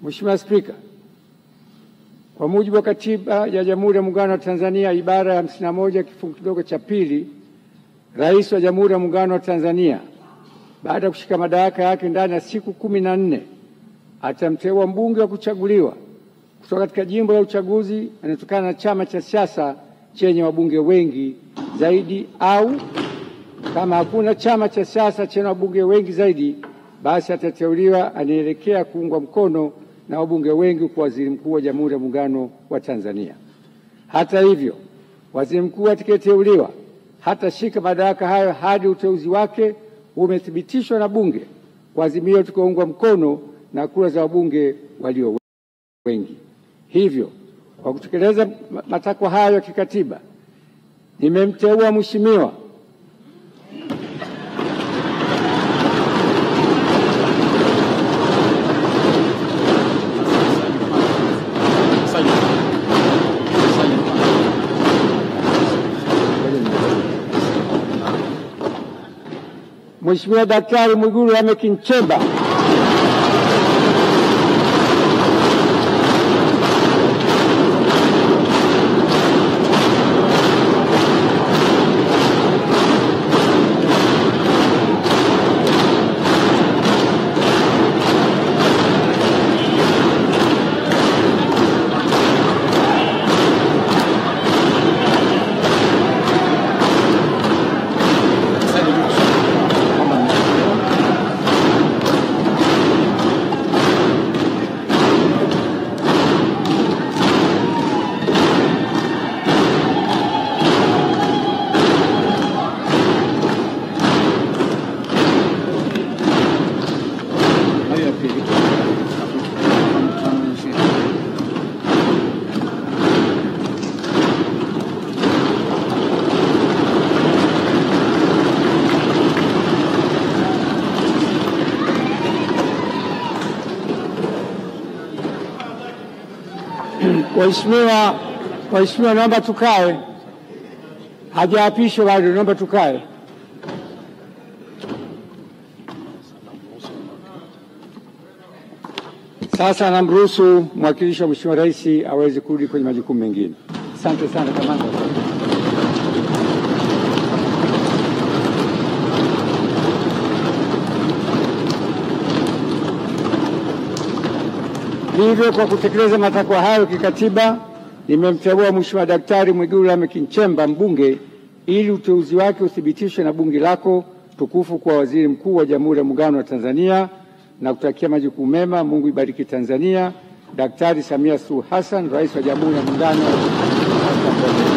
Mheshimiwa Spika, kwa mujibu wa Katiba ya Jamhuri ya Muungano wa Tanzania ibara ya 51 kifungu kidogo cha pili, Rais wa Jamhuri ya Muungano wa Tanzania baada ya kushika madaraka yake ndani ya siku 14 atamteua mbunge wa kuchaguliwa kutoka katika jimbo la uchaguzi anatokana na chama cha siasa chenye wabunge wengi zaidi, au kama hakuna chama cha siasa chenye wabunge wengi zaidi, basi atateuliwa anaelekea kuungwa mkono na wabunge wengi kwa waziri mkuu wa Jamhuri ya Muungano wa Tanzania. Hata hivyo, waziri mkuu atakayeteuliwa hatashika madaraka hayo hadi uteuzi wake umethibitishwa na bunge kwa azimio tukaungwa mkono na kura za wabunge walio wengi. Hivyo, kwa kutekeleza matakwa hayo ya kikatiba, nimemteua Mheshimiwa Daktari Mwigulu Lameck Nchemba Waheshimiwa, naomba tukae. Hajaapishwa bado, naomba tukae. Sasa namruhusu mwakilishi wa Mheshimiwa Rais aweze kurudi kwenye majukumu mengine. Asante sana kamanda. Hivyo, kwa kutekeleza matakwa hayo kikatiba, nimemteua Mheshimiwa Daktari Mwigulu Lameck Nchemba mbunge ili uteuzi wake uthibitishwe na bunge lako tukufu kwa waziri mkuu wa Jamhuri ya Muungano wa Tanzania, na kutakia majukumu mema. Mungu ibariki Tanzania. Daktari Samia Suluhu Hassan, Rais wa Jamhuri ya Muungano wa Tanzania.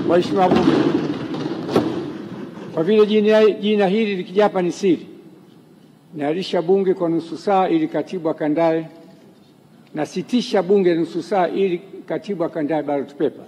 Waheshimiwa wabunge, kwa vile jina hili likija hapa ni siri, naahirisha bunge kwa nusu saa ili katibu akandae, na sitisha bunge nusu saa ili katibu akandae ballot paper.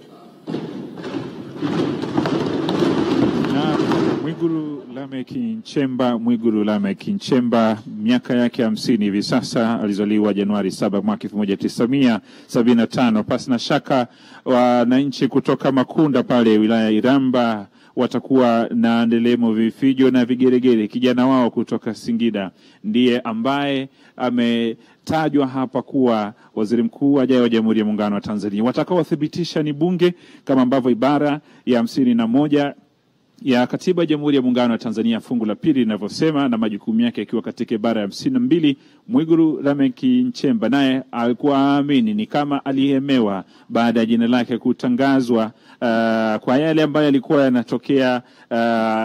Mwigulu Lameck Nchemba, miaka yake 50 hivi sasa, alizaliwa Januari 7 mwaka 1975. Pasi na shaka wananchi kutoka Makunda pale wilaya Iramba watakuwa na ndelemo, vifijo na vigeregere. Kijana wao kutoka Singida ndiye ambaye ametajwa hapa kuwa waziri mkuu ajaye wa Jamhuri ya Muungano wa Tanzania. Watakaothibitisha ni bunge, kama ambavyo ibara ya 51 ya Katiba ya Jamhuri ya Muungano wa Tanzania fungu la pili linavyosema, na majukumu yake yakiwa katika ibara ya 52. Mwigulu Lameck Nchemba naye alikuwa aamini ni kama alihemewa baada ya jina lake kutangazwa, kwa yale ambayo yalikuwa yanatokea,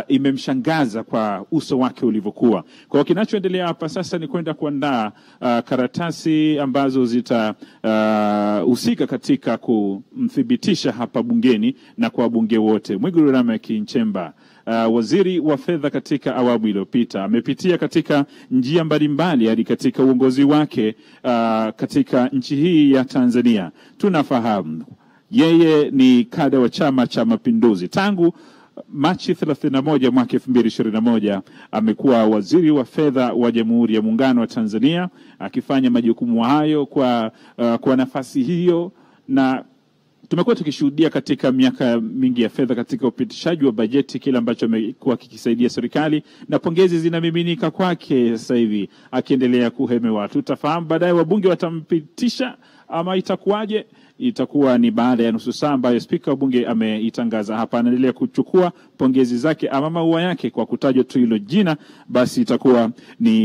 imemshangaza kwa uso wake ulivyokuwa. Kwa kinachoendelea hapa sasa ni kwenda kuandaa karatasi ambazo zitahusika katika kumthibitisha hapa bungeni na kwa bunge wote. Mwigulu Lameck Nchemba, waziri wa fedha katika awamu iliyopita, amepitia katika njia mbalimbali hadi katika uongozi wake katika nchi hii ya Tanzania. Tunafahamu Yeye ni kada wa Chama cha Mapinduzi. Tangu Machi 31 mwaka 2021 amekuwa waziri wa fedha wa Jamhuri ya Muungano wa Tanzania, akifanya majukumu hayo kwa nafasi hiyo, na tumekuwa tukishuhudia katika miaka mingi ya fedha katika upitishaji wa bajeti kile ambacho amekuwa kikisaidia serikali, na pongezi zinamiminika kwake sasa hivi akiendelea kuhemewa. Tutafahamu baadaye wabunge watampitisha ama itakuwaje. Itakuwa ni baada ya nusu saa ambayo spika wa bunge ameitangaza hapa. Anaendelea kuchukua pongezi zake ama maua yake kwa kutajwa tu hilo jina, basi itakuwa ni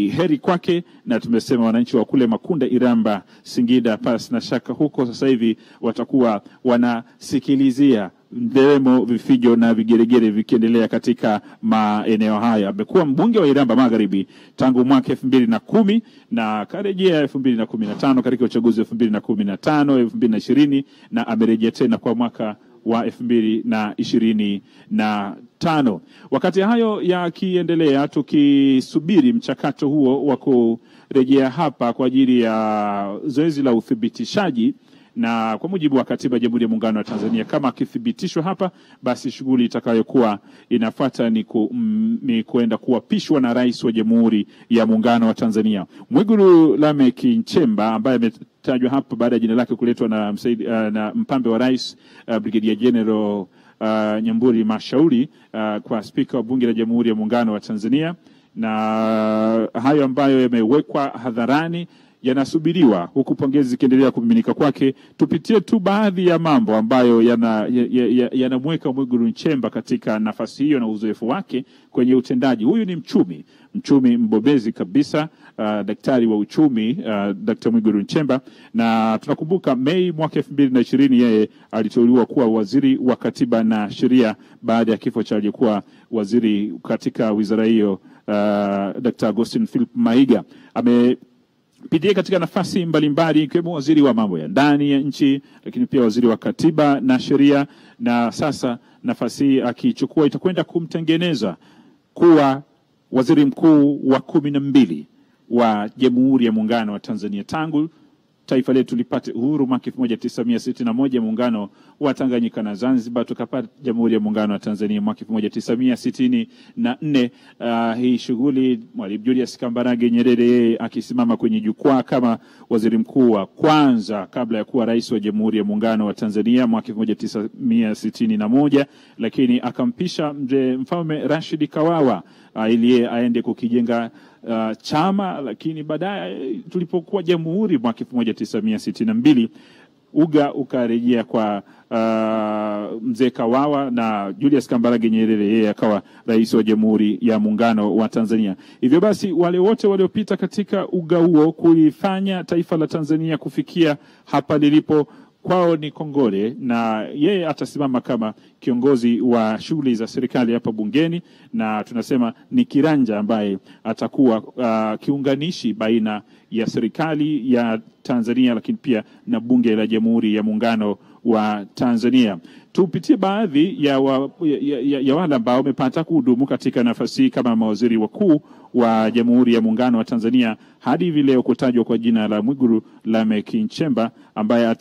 heri kwake. Na tumesema wananchi wa kule Makunda, Iramba, Singida, pasi na shaka huko sasa hivi watakuwa wanasikilizia nderemo, vifijo na vigeregere vikiendelea katika maeneo haya. Amekuwa mbunge wa Iramba Magharibi tangu mwaka 2010 na karejea 2015 katika uchaguzi wa 2015, 2020 na amerejea tena kwa mwaka wa 2025. Wakati hayo yakiendelea, tukisubiri mchakato huo wa kurejea hapa kwa ajili ya zoezi la uthibitishaji, na kwa mujibu wa katiba ya Jamhuri ya Muungano wa Tanzania, kama akithibitishwa hapa, basi shughuli itakayokuwa inafuata ni kuenda kuapishwa na Rais wa Jamhuri ya Muungano wa Tanzania. Mwigulu Lameck Nchemba, ambaye ametajwa hapa baada ya jina lake kuletwa na mpambe wa Rais Brigadier General Nyamburi Mashauri kwa spika wa Bunge la Jamhuri ya Muungano wa Tanzania, na hayo ambayo yamewekwa hadharani yanasubiriwa huku pongezi zikiendelea kumiminika kwake. Tupitie tu baadhi ya mambo ambayo yanamweka Mwigulu Nchemba katika nafasi hiyo na uzoefu wake kwenye utendaji. Huyu ni mchumi mbobezi kabisa, daktari wa uchumi, Dr. Mwigulu Nchemba, na tunakumbuka Mei mwaka 2020 yeye aliteuliwa kuwa waziri wa Katiba na Sheria baada ya kifo cha aliyekuwa waziri katika wizara hiyo, Dr. Augustine Philip Mahiga. Pitia katika nafasi mbalimbali ikiwemo waziri wa mambo ya ndani ya nchi, lakini pia waziri wa Katiba na Sheria, na sasa nafasi akichukua itakwenda kumtengeneza kuwa waziri mkuu wa 12 wa Jamhuri ya Muungano wa Tanzania. Tangu taifa letu lipate uhuru mwaka 1961, muungano wa Tanganyika na Zanzibar, tukapata Jamhuri ya Muungano wa Tanzania mwaka 1964. Hii shughuli Mwalimu Julius Kambarage Nyerere yeye akisimama kwenye jukwaa kama waziri mkuu wa kwanza kabla ya kuwa rais wa Jamhuri ya Muungano wa Tanzania mwaka 1961, lakini akampisha Mfalme Rashid Kawawa ili aende kukijenga chama. Lakini baadaye tulipokuwa jamhuri mwaka 1962, uga ukarejea kwa mzee Kawawa na Julius Kambarage Nyerere yeye akawa rais wa Jamhuri ya Muungano wa Tanzania. Hivyo basi wale wote waliopita katika uga huo kulifanya taifa la Tanzania kufikia hapa lilipo, kwao ni kongole, na yeye atasimama kama kiongozi wa shughuli za serikali hapa bungeni, na tunasema ni kiranja ambaye atakuwa kiunganishi baina ya serikali ya Tanzania lakini pia na bunge la Jamhuri ya Muungano wa Tanzania. Tupitie baadhi ya wale ambao wamepata kuhudumu katika nafasi kama mawaziri wakuu wa Jamhuri ya Muungano wa Tanzania hadi hivi leo kutajwa kwa jina la Mwigulu Lameck Nchemba, ambaye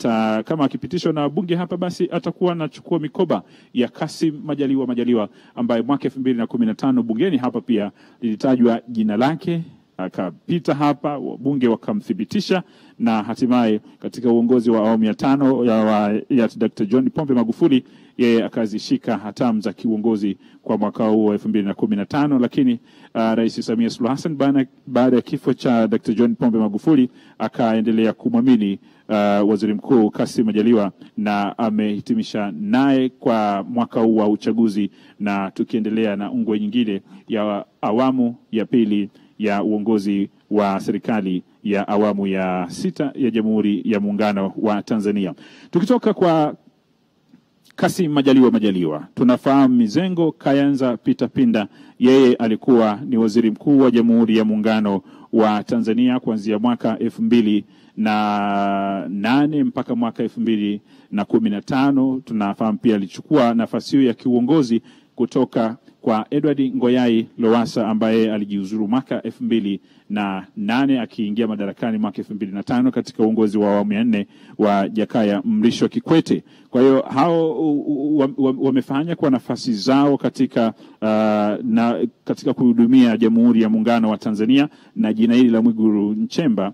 kama akipitishwa na bunge hapa basi atakuwa anachukua mikoba ya Kassim Majaliwa ambaye mwaka 2015 bungeni hapa pia lilitajwa jina lake, akapita hapa, wabunge wakamthibitisha, na hatimaye katika uongozi wa awamu ya 5 ya Dr. John Pombe Magufuli yeye akazishika hatamu za kiuongozi kwa mwaka huu wa 2015. Lakini Rais Samia Suluhu Hassan baada ya kifo cha Dr. John Pombe Magufuli akaendelea kumwamini waziri mkuu Kassim Majaliwa na amehitimisha naye kwa mwaka huu wa uchaguzi, na tukiendelea na ungwe nyingine ya awamu ya pili ya uongozi wa serikali ya awamu ya 6 ya Jamhuri ya Muungano wa Tanzania. Tukitoka kwa Kassim Majaliwa, tunafahamu Mizengo Kayanza Peter Pinda, yeye alikuwa ni waziri mkuu wa Jamhuri ya Muungano wa Tanzania kuanzia mwaka 2008 mpaka mwaka 2015. Tunafahamu pia alichukua nafasi hiyo ya kiuongozi kutoka kwa Edward Ngoyai Lowassa ambaye alijiuzuru mwaka 2008 akiingia madarakani mwaka 2005 katika uongozi wa awamu ya 4 wa Jakaya Mrisho Kikwete. Kwa hiyo hao wamefanya kwa nafasi zao katika kuhudumia Jamhuri ya Muungano wa Tanzania, na jina hili la Mwigulu Nchemba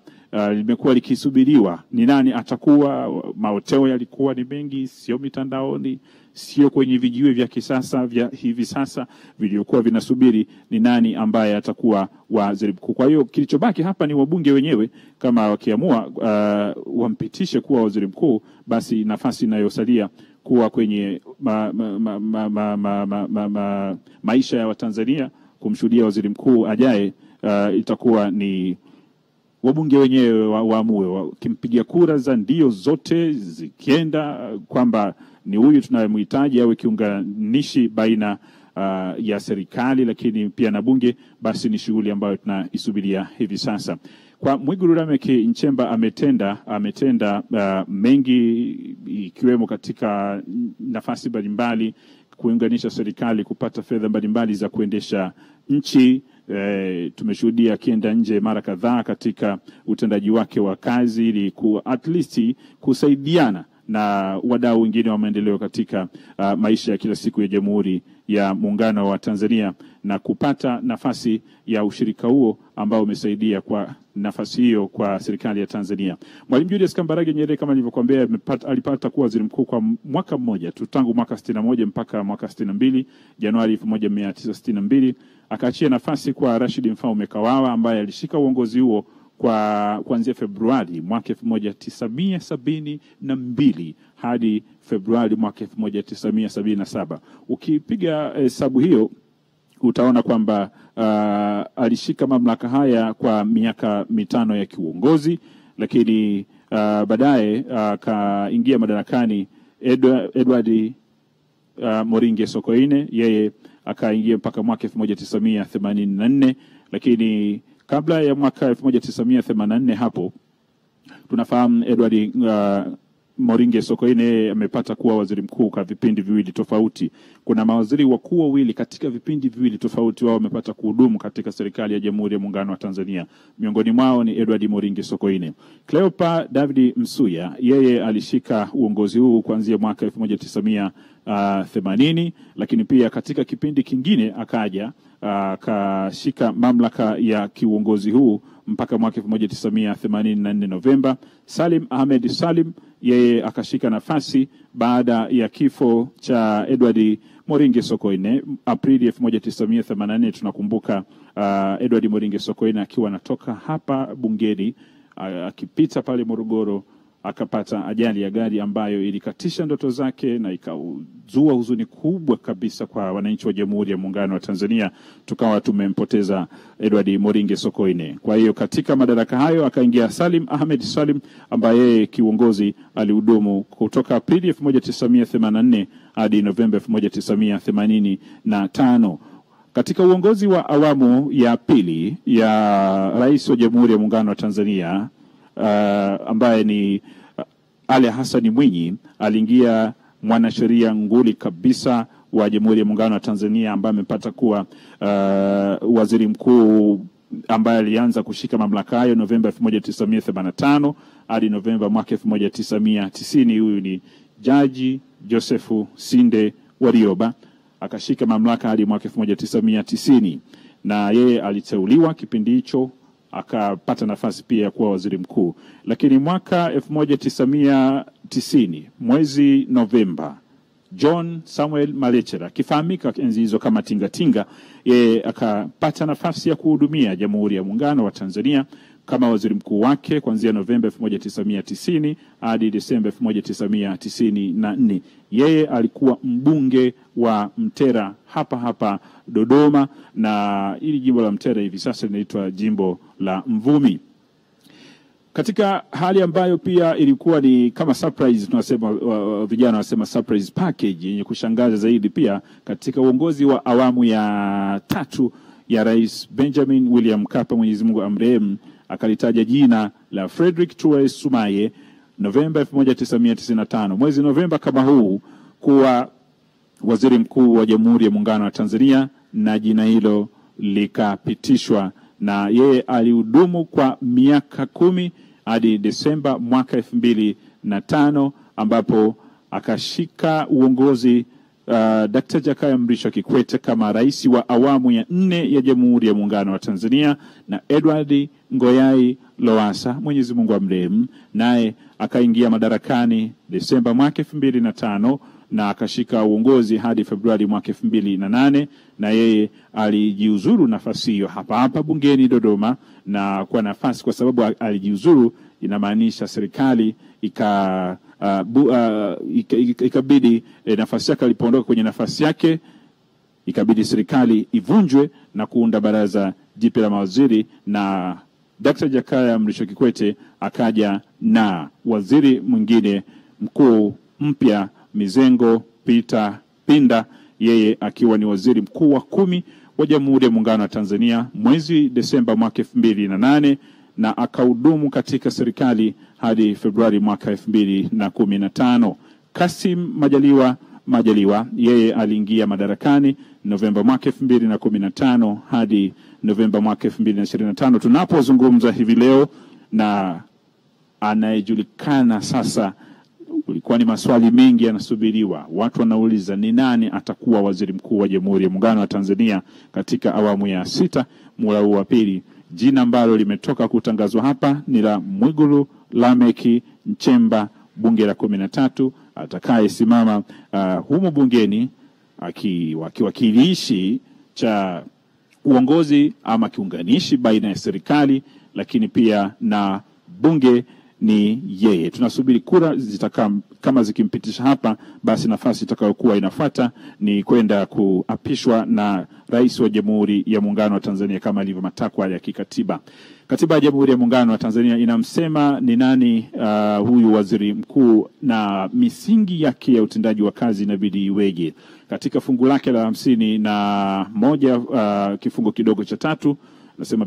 limekuwa likisubiriwa. Ni nani atakuwa? Maoteo yalikuwa ni mengi, sio mitandaoni, sio kwenye vijiwe vya kisasa vya hivi sasa, vilivyokuwa vinasubiri ni nani ambaye atakuwa waziri mkuu. Kwa hiyo kilichobaki hapa ni wabunge wenyewe, kama wakiamua wampitishe kuwa waziri mkuu, basi nafasi inayosalia kuwa kwenye maisha ya Watanzania kumshuhudia waziri mkuu ajaye itakuwa ni wabunge wenyewe waamue, wakimpigia kura za ndio zote zikienda kwamba ni huyu tunayemhitaji awe kiunganishi baina ya serikali lakini pia na bunge, basi ni shughuli ambayo tunaisubiria hivi sasa. Kwa Mwigulu Lameck Nchemba ametenda mengi, ikiwemo katika nafasi mbalimbali, kuunganisha serikali, kupata fedha mbalimbali za kuendesha nchi. Tumeshuhudia akienda nje mara kadhaa katika utendaji wake wa kazi ili at least kusaidiana na wadau wengine wa maendeleo katika maisha ya kila siku ya Jamhuri ya Muungano wa Tanzania, na kupata nafasi ya ushirika huo ambao umesaidia kwa nafasi hiyo kwa serikali ya Tanzania. Mwalimu Julius Kambarage Nyerere, kama nilivyokuambia, alipata kuwa waziri mkuu kwa mwaka mmoja tu, tangu mwaka 61 mpaka mwaka 62, Januari 1962. Akaachia nafasi kwa Rashid Mfaume Kawawa ambaye alishika uongozi huo kuanzia Februari mwaka 1972 hadi Februari mwaka 1977. Ukipiga hesabu hiyo utaona kwamba alishika mamlaka haya kwa miaka 5 ya kiuongozi, lakini baadaye akaingia madarakani Edward Moringe Sokoine. Yeye akaingia mpaka mwaka 1984, lakini kabla ya mwaka 1984 hapo tunafahamu Edward Moringe Sokoine amepata kuwa waziri mkuu kwa vipindi viwili tofauti. Kuna mawaziri wakuu wawili katika vipindi viwili tofauti wao wamepata kuhudumu katika serikali ya Jamhuri ya Muungano wa Tanzania. Miongoni mwao ni Edward Moringe Sokoine. Cleopa David Msuya, yeye alishika uongozi huu kuanzia mwaka 1980, lakini pia katika kipindi kingine akaja akashika mamlaka ya kiuongozi huu mpaka mwaka 1984 Novemba. Salim Ahmed Salim, yeye akashika nafasi baada ya kifo cha Edward Moringe Sokoine Aprili 1984. Tunakumbuka Edward Moringe Sokoine akiwa anatoka hapa bungeni akipita pale Morogoro akapata ajali ya gari ambayo ilikatisha ndoto zake na ikazua huzuni kubwa kabisa kwa wananchi wa Jamhuri ya Muungano wa Tanzania. Tukawa tumempoteza Edward Moringe Sokoine. Kwa hiyo katika madaraka hayo akaingia Salim Ahmed Salim ambaye kiongozi alihudumu kutoka Aprili 1984 hadi Novemba 1985. Katika uongozi wa awamu ya pili ya Rais wa Jamhuri ya Muungano wa Tanzania ambaye ni Ali Hassan Mwinyi, aliingia mwanasheria nguli kabisa wa Jamhuri ya Muungano wa Tanzania ambaye amepata kuwa waziri mkuu ambaye alianza kushika mamlaka hayo Novemba 1985 hadi Novemba mwaka 1990. Huyu ni Jaji Josefu Sinde Warioba, akashika mamlaka hadi mwaka 1990, na yeye aliteuliwa kipindi hicho akapata nafasi pia ya kuwa waziri mkuu. Lakini mwaka 1990 mwezi Novemba, John Samuel Malechera, kifahamika enzi hizo kama Tingatinga, yeye akapata nafasi ya kuhudumia Jamhuri ya Muungano wa Tanzania kama waziri mkuu wake kuanzia Novemba 1990 hadi Desemba 1994. Yeye alikuwa mbunge wa Mtera hapa Dodoma, na ili jimbo la Mtera hivi sasa linaitwa jimbo la Mvumi. Katika hali ambayo pia ilikuwa ni kama surprise, tunasema vijana wanasema surprise package yenye kushangaza zaidi, pia katika uongozi wa awamu ya 3 ya Rais Benjamin William Mkapa, Mwenyezi Mungu amrehemu, akalitaja jina la Frederick Truais Sumaye Novemba 1995, mwezi Novemba kama huu, kuwa waziri mkuu wa Jamhuri ya Muungano wa Tanzania na jina hilo likapitishwa, na yeye alihudumu kwa miaka 10 hadi Desemba mwaka 2005 ambapo akashika uongozi Dr. Jakaya Mrisho Kikwete kama rais wa awamu ya 4 ya Jamhuri ya Muungano wa Tanzania, na Edward Ngoyai Lowassa, Mwenyezi Mungu amrehemu, naye akaingia madarakani Desemba mwaka 2005 na akashika uongozi hadi Februari mwaka 2008, na yeye alijiuzuru nafasi hiyo hapa bungeni Dodoma. Na kwa nafasi, kwa sababu alijiuzuru, inamaanisha serikali ikabidi nafasi yake, alipoondoka kwenye nafasi yake ikabidi serikali ivunjwe na kuunda baraza jipya la mawaziri, na Dr. Jakaya Mrisho Kikwete akaja na waziri mwingine mkuu mpya, Mizengo Peter Pinda, yeye akiwa ni waziri mkuu wa 10 wa Jamhuri ya Muungano wa Tanzania mwezi Desemba mwaka 2008, na akahudumu katika serikali hadi Februari mwaka 2015. Kassim Majaliwa yeye aliingia madarakani Novemba mwaka 2015 hadi Novemba mwaka 2025 tunapozungumza hivi leo, na anayejulikana sasa. Kulikuwa ni maswali mengi yanasubiriwa, watu wanauliza ni nani atakuwa waziri mkuu wa Jamhuri ya Muungano wa Tanzania katika awamu ya 6 muhula wa pili. Jina ambalo limetoka kutangazwa hapa ni la Mwigulu Lameck Nchemba, bunge la 13, atakayesimama humo bungeni akiwakilishi cha uongozi ama kiunganishi baina ya serikali lakini pia na bunge ni yeye. Tunasubiri kura kama zikimpitisha hapa, basi nafasi itakayokuwa inafuata ni kwenda kuapishwa na rais wa Jamhuri ya Muungano wa Tanzania kama ilivyo matakwa ya kikatiba. Katiba ya Jamhuri ya Muungano wa Tanzania inamsema ni nani huyu waziri mkuu, na misingi yake ya utendaji wa kazi inabidi iweje. Katika fungu lake la 51 kifungu kidogo cha 3 nasema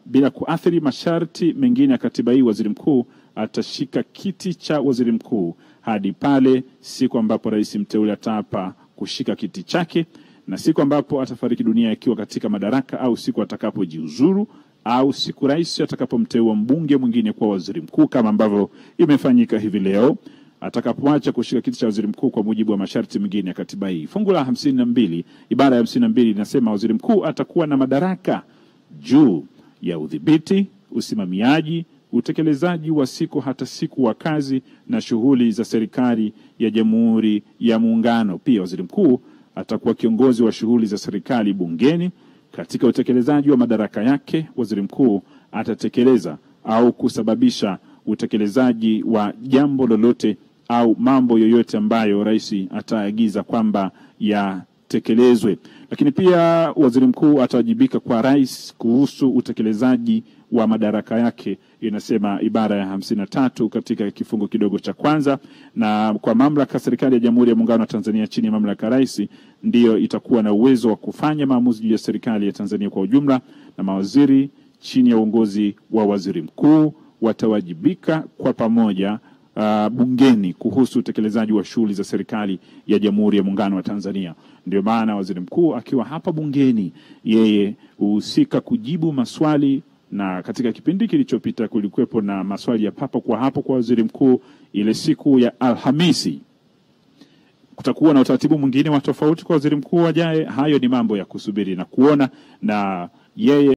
bila kuathiri masharti mengine ya katiba hii, waziri mkuu atashika kiti cha waziri mkuu hadi pale siku ambapo rais mteule ataapa kushika kiti chake, na siku ambapo atafariki dunia akiwa katika madaraka, au siku atakapojiuzuru, au siku rais atakapomteua mbunge mwingine kwa waziri mkuu, kama ambavyo imefanyika hivi leo, atakapoacha kushika kiti cha waziri mkuu kwa mujibu wa masharti mengine ya katiba hii. Fungu la 52 ibara ya 52 inasema waziri mkuu atakuwa na madaraka juu ya udhibiti, usimamiaji, utekelezaji wa siku hata siku wa kazi na shughuli za serikali ya Jamhuri ya Muungano. Pia waziri mkuu atakuwa kiongozi wa shughuli za serikali bungeni. Katika utekelezaji wa madaraka yake, waziri mkuu atatekeleza au kusababisha utekelezaji wa jambo lolote au mambo yoyote ambayo rais ataagiza kwamba yatekelezwe. Lakini pia waziri mkuu atawajibika kwa rais kuhusu utekelezaji wa madaraka yake, inasema ibara ya 53 katika kifungu kidogo cha kwanza. Na kwa mamlaka serikali ya Jamhuri ya Muungano wa Tanzania chini ya mamlaka rais ndiyo itakuwa na uwezo wa kufanya maamuzi juu ya serikali ya Tanzania kwa ujumla, na mawaziri chini ya uongozi wa waziri mkuu watawajibika kwa pamoja bungeni kuhusu utekelezaji wa shughuli za serikali ya Jamhuri ya Muungano wa Tanzania. Ndio maana waziri mkuu akiwa hapa bungeni, yeye uhusika kujibu maswali, na katika kipindi kilichopita kulikuwepo na maswali ya papo kwa hapo kwa waziri mkuu ile siku ya Alhamisi. Kutakuwa na utaratibu mwingine wa tofauti kwa waziri mkuu ajaye. Hayo ni mambo ya kusubiri na kuona, na yeye